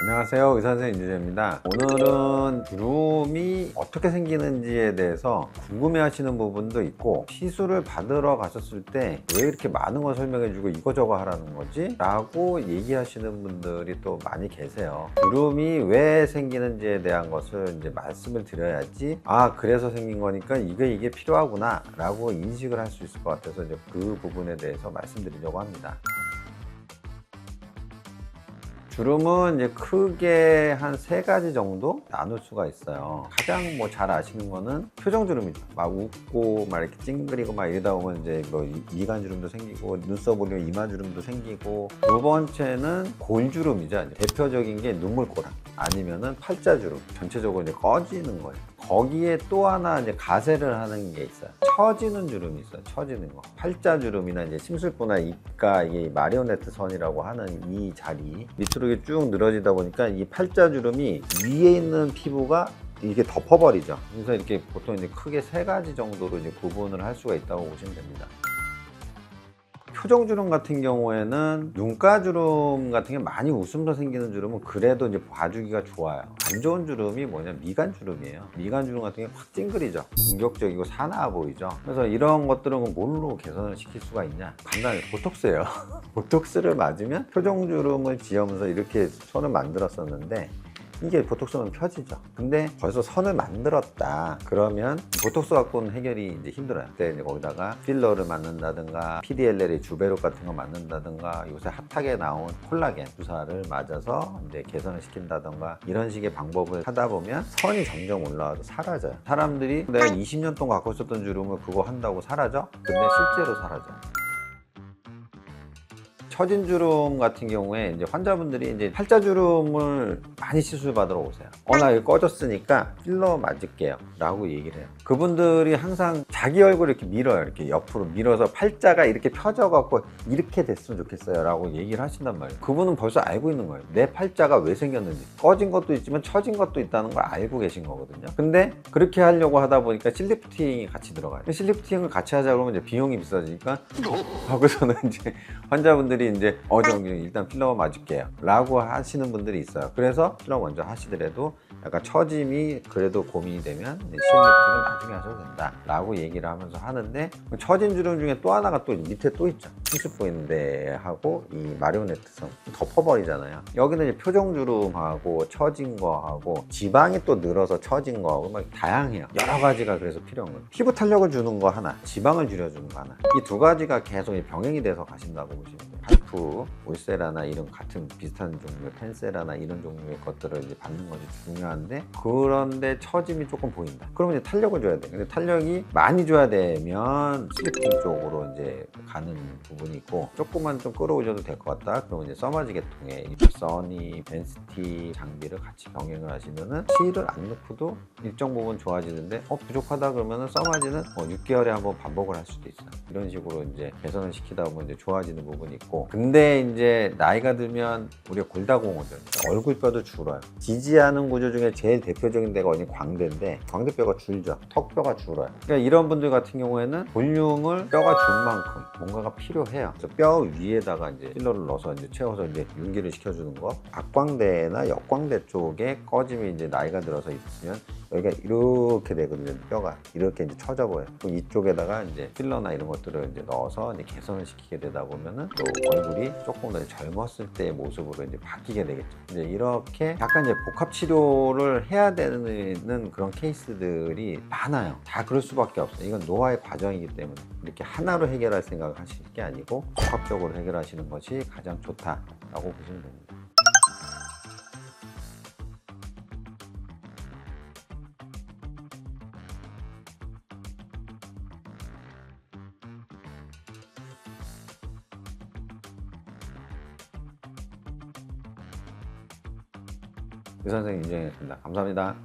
안녕하세요, 의사선생님 이주재입니다. 오늘은 주름이 어떻게 생기는지에 대해서 궁금해 하시는 부분도 있고, 시술을 받으러 가셨을 때 왜 이렇게 많은 걸 설명해 주고 이거저거 하라는 거지? 라고 얘기하시는 분들이 또 많이 계세요. 주름이 왜 생기는지에 대한 것을 이제 말씀을 드려야지, 아 그래서 생긴 거니까 이게 필요하구나 라고 인식을 할 수 있을 것 같아서 이제 그 부분에 대해서 말씀드리려고 합니다. 주름은 이제 크게 한 3가지 정도 나눌 수가 있어요. 가장 잘 아시는 거는 표정 주름이죠. 막 웃고 막 이렇게 찡그리고 막 이러다 보면 이제 미간 주름도 생기고, 눈썹 올리면 이마 주름도 생기고, 두 번째는 골주름이죠. 대표적인 게 눈물꼬락 아니면은 팔자주름, 전체적으로 이제 꺼지는 거예요. 거기에 또 하나 이제 가세를 하는 게 있어요. 처지는 주름이 있어요. 처지는 거. 팔자주름이나 이제 심술보나 입가, 이게 마리오네트 선이라고 하는 이 자리 밑으로 이렇게 쭉 늘어지다 보니까 이 팔자주름이 위에 있는 피부가 이게 덮어버리죠. 그래서 이렇게 보통 이제 크게 3가지 정도로 이제 구분을 할 수가 있다고 보시면 됩니다. 표정주름 같은 경우에는, 눈가주름 같은 게 많이 웃으면서 생기는 주름은 그래도 이제 봐주기가 좋아요. 안 좋은 주름이 뭐냐면 미간주름이에요. 미간주름 같은 게 확 찡그리죠. 공격적이고 사나워 보이죠. 그래서 이런 것들은 뭘로 개선을 시킬 수가 있냐? 간단히 보톡스예요. 보톡스를 맞으면 표정주름을 지으면서 이렇게 선을 만들었었는데, 이게 보톡스는 펴지죠. 근데 벌써 선을 만들었다 그러면 보톡스 갖고는 해결이 이제 힘들어요. 그때 이제 거기다가 필러를 맞는다든가, PDLL의 주베롯 같은 거 맞는다든가, 요새 핫하게 나온 콜라겐 주사를 맞아서 이제 개선을 시킨다든가, 이런 식의 방법을 하다 보면 선이 점점 올라와도 사라져요. 사람들이 내가 20년 동안 갖고 있었던 주름을 그거 한다고 사라져? 근데 실제로 사라져요. 처진 주름 같은 경우에 이제 환자분들이 이제 팔자주름을 많이 시술 받으러 오세요. 나 이거 꺼졌으니까 필러 맞을게요 라고 얘기를 해요. 그분들이 항상 자기 얼굴 이렇게 밀어요. 이렇게 옆으로 밀어서 팔자가 이렇게 펴져 갖고 이렇게 됐으면 좋겠어요 라고 얘기를 하신단 말이에요. 그분은 벌써 알고 있는 거예요. 내 팔자가 왜 생겼는지. 꺼진 것도 있지만 처진 것도 있다는 걸 알고 계신 거거든요. 근데 그렇게 하려고 하다 보니까 실리프팅이 같이 들어가요. 실리프팅을 같이 하자 그러면 이제 비용이 비싸지니까 하고서는 이제 환자분들이 이제 일단 필러 맞을게요 라고 하시는 분들이 있어요. 그래서 필러 먼저 하시더라도 약간 처짐이 그래도 고민이 되면 실리프팅을 나중에 하셔도 된다 라고 얘기를 하면서 하는데, 처진 주름 중에 또 하나가 또 밑에 또 있죠. 수습 보이는데 하고 이 마리오네트 선 덮어버리잖아요. 여기는 이제 표정 주름하고 처진 거하고 지방이 또 늘어서 처진 거하고 막 다양해요. 여러 가지가 그래서 필요한 거예요. 피부 탄력을 주는 거 하나, 지방을 줄여주는 거 하나, 이 2가지가 계속 병행이 돼서 가신다고 보시면 돼요. 발프, 올세라나 이런 같은 비슷한 종류의 펜세라나 이런 종류의 것들을 이제 받는 것이 중요한데, 그런데 처짐이 조금 보인다. 그러면 이제 탄력을 줘야 돼. 근데 탄력이 많이 줘야 되면 슬리핑 쪽으로 이제 가는 부분이 있고, 조금만 좀 끌어올려도 될 것 같다. 그러면 이제 써마지 계통의 써니, 벤스티 장비를 같이 병행을 하시면은 실을 안 넣고도 일정 부분 좋아지는데, 부족하다 그러면은 써마지는 6개월에 한번 반복을 할 수도 있어요. 이런 식으로 이제 개선을 시키다 보면 이제 좋아지는 부분이 있고, 근데 이제 나이가 들면 우리가 골다공증, 얼굴뼈도 줄어요. 지지하는 구조 중에 제일 대표적인 데가 어디 광대인데, 광대뼈가 줄죠. 턱뼈가 줄어요. 그러니까 이런 분들 같은 경우에는 볼륨을 뼈가 줄 만큼 뭔가가 필요해요. 그래서 뼈 위에다가 이제 필러를 넣어서 이제 채워서 이제 윤기를 시켜주는 거. 악광대나 역광대 쪽에 꺼짐이 이제 나이가 들어서 있으면 여기가 이렇게 되거든요. 뼈가 이렇게 이제 처져 보여요. 그럼 이쪽에다가 이제 필러나 이런 것들을 이제 넣어서 이제 개선을 시키게 되다 보면은 또 얼굴이 조금 더 젊었을 때의 모습으로 이제 바뀌게 되겠죠. 이제 이렇게 약간 이제 복합 치료를 해야 되는 그런 케이스들이 많아요. 다 그럴 수밖에 없어요. 이건 노화의 과정이기 때문에 이렇게 하나로 해결할 생각을 하실 게 아니고 복합적으로 해결하시는 것이 가장 좋다라고 보시면 됩니다. 의사 선생님 인정했습니다. 감사합니다.